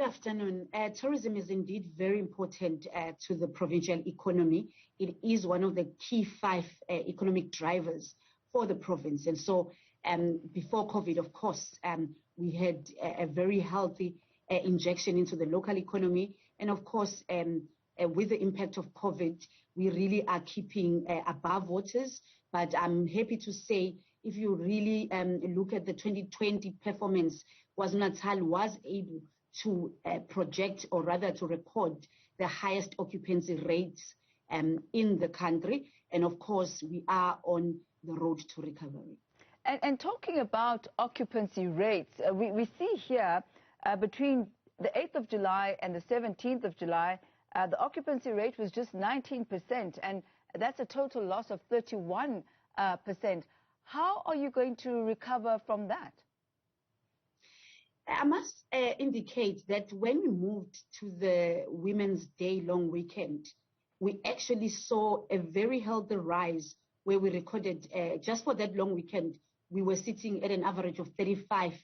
afternoon. Tourism is indeed very important to the provincial economy. It is one of the key 5 economic drivers for the province. And so before COVID, of course, we had a very healthy injection into the local economy. And of course, with the impact of COVID, we really are keeping above waters. But I'm happy to say, if you really look at the 2020 performance, KwaZulu-Natal was able to project, or rather to record, the highest occupancy rates in the country. And of course, we are on the road to recovery. And talking about occupancy rates, we see here between the 8th of July and the 17th of July, the occupancy rate was just 19%, and that's a total loss of 31%. How are you going to recover from that? I must indicate that when we moved to the Women's Day long weekend, we actually saw a very healthy rise where we recorded, just for that long weekend, we were sitting at an average of 35%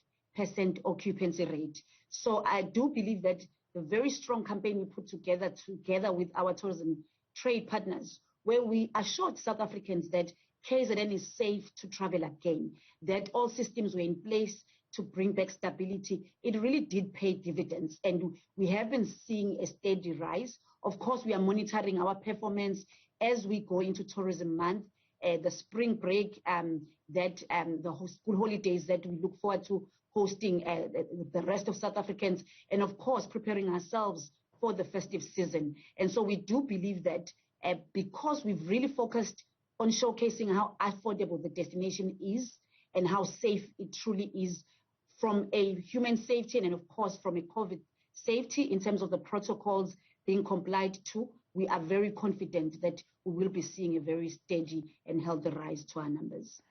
occupancy rate. So I do believe that the very strong campaign we put together with our tourism trade partners, where we assured South Africans that KZN is safe to travel again, that all systems were in place to bring back stability, it really did pay dividends. And we have been seeing a steady rise. Of course, we are monitoring our performance as we go into tourism month, the spring break, the school holidays that we look forward to hosting the rest of South Africans, and of course, preparing ourselves for the festive season. And so we do believe that because we've really focused on showcasing how affordable the destination is and how safe it truly is from a human safety and of course from a COVID safety in terms of the protocols being complied to, we are very confident that we will be seeing a very steady and healthy rise to our numbers.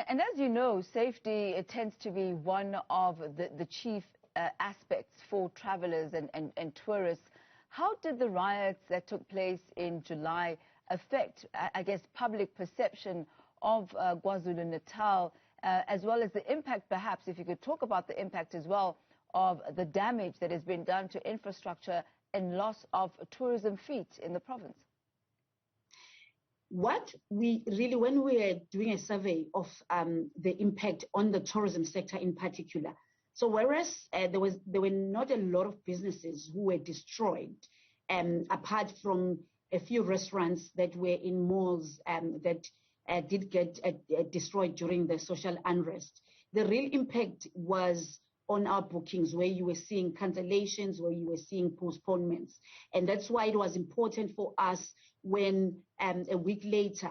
And as you know, safety, it tends to be one of the chief aspects for travelers and tourists. How did the riots that took place in July affect, I guess, public perception of KwaZulu-Natal, as well as the impact, perhaps, if you could talk about the impact as well, of the damage that has been done to infrastructure and loss of tourism feet in the province? What we really, when we were doing a survey of the impact on the tourism sector in particular, so whereas there were not a lot of businesses who were destroyed, apart from a few restaurants that were in malls that did get destroyed during the social unrest, the real impact was on our bookings, where you were seeing cancellations, where you were seeing postponements. And that's why it was important for us when a week later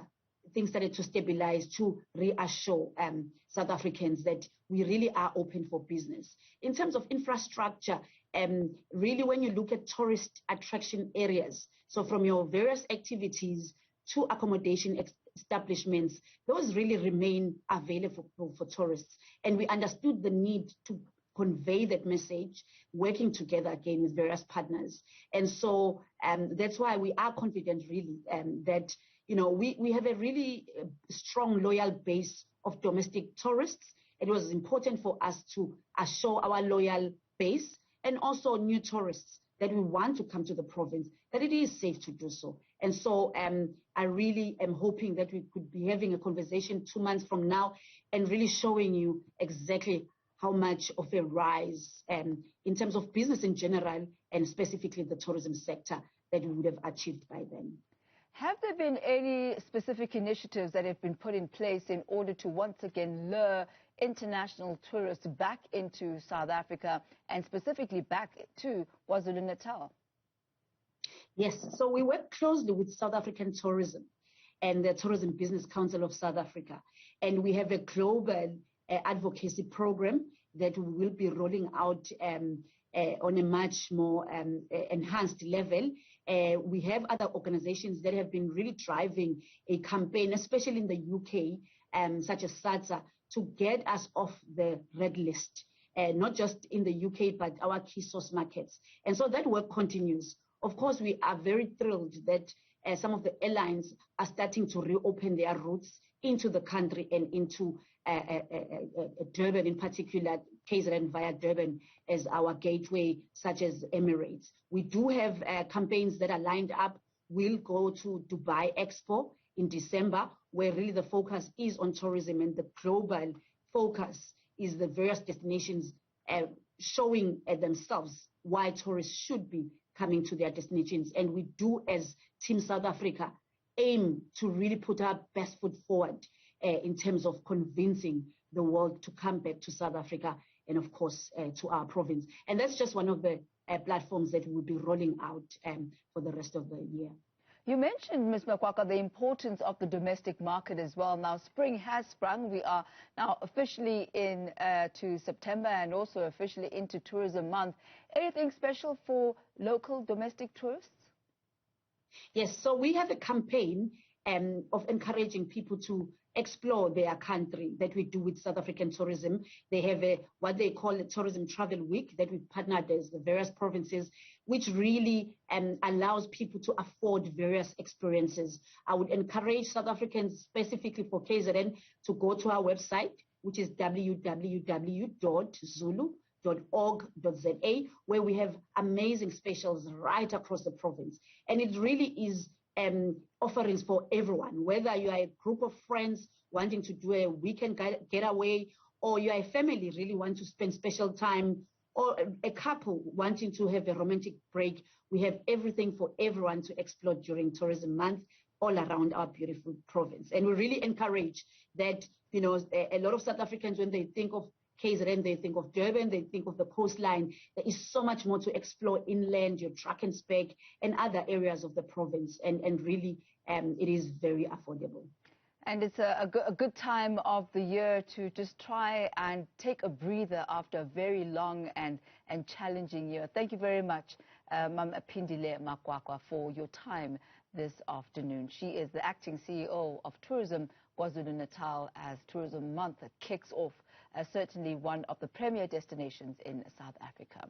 things started to stabilize, to reassure South Africans that we really are open for business. In terms of infrastructure, really when you look at tourist attraction areas, so from your various activities to accommodation establishments, those really remain available for tourists. And we understood the need to convey that message, working together again with various partners. And so that's why we are confident really that, you know, we have a really strong, loyal base of domestic tourists. It was important for us to assure our loyal base and also new tourists that we want to come to the province, that it is safe to do so. And so I really am hoping that we could be having a conversation 2 months from now and really showing you exactly how much of a rise in terms of business in general and specifically the tourism sector that we would have achieved by then. Have there been any specific initiatives that have been put in place in order to once again lure international tourists back into South Africa and specifically back to KwaZulu-Natal? Yes, so we work closely with South African Tourism and the Tourism Business Council of South Africa, and we have a global advocacy program that we will be rolling out on a much more enhanced level. We have other organizations that have been really driving a campaign, especially in the UK, such as SATSA, to get us off the red list, not just in the UK, but our key source markets. And so that work continues. Of course, we are very thrilled that some of the airlines are starting to reopen their routes into the country and into Durban in particular, KZN via Durban as our gateway, such as Emirates. We do have campaigns that are lined up. We'll go to Dubai Expo in December, where really the focus is on tourism, and the global focus is the various destinations showing themselves why tourists should be coming to their destinations. And we do, as Team South Africa, aim to really put our best foot forward in terms of convincing the world to come back to South Africa and, of course, to our province. And that's just one of the platforms that we'll be rolling out for the rest of the year. You mentioned, Ms. Makwakwa, the importance of the domestic market as well. Now, spring has sprung. We are now officially into September and also officially into Tourism Month. Anything special for local domestic tourists? Yes, so we have a campaign of encouraging people to explore their country that we do with South African tourism. They have what they call a tourism travel week that we partnered with the various provinces, which really allows people to afford various experiences. I would encourage South Africans, specifically for KZN, to go to our website, which is www.zulu.org.za, where we have amazing specials right across the province. And it really is offerings for everyone, whether you are a group of friends wanting to do a weekend getaway, or you are a family really want to spend special time, or a couple wanting to have a romantic break. We have everything for everyone to explore during Tourism Month all around our beautiful province. And we really encourage that, you know, a lot of South Africans, when they think of KZN, they think of Durban, they think of the coastline. There is so much more to explore inland, your Drakensberg, and other areas of the province. And really, it is very affordable. And it's a good time of the year to just try and take a breather after a very long and challenging year. Thank you very much, Phindile Makwakwa, for your time this afternoon. She is the acting CEO of Tourism KwaZulu-Natal as Tourism Month kicks off, certainly one of the premier destinations in South Africa.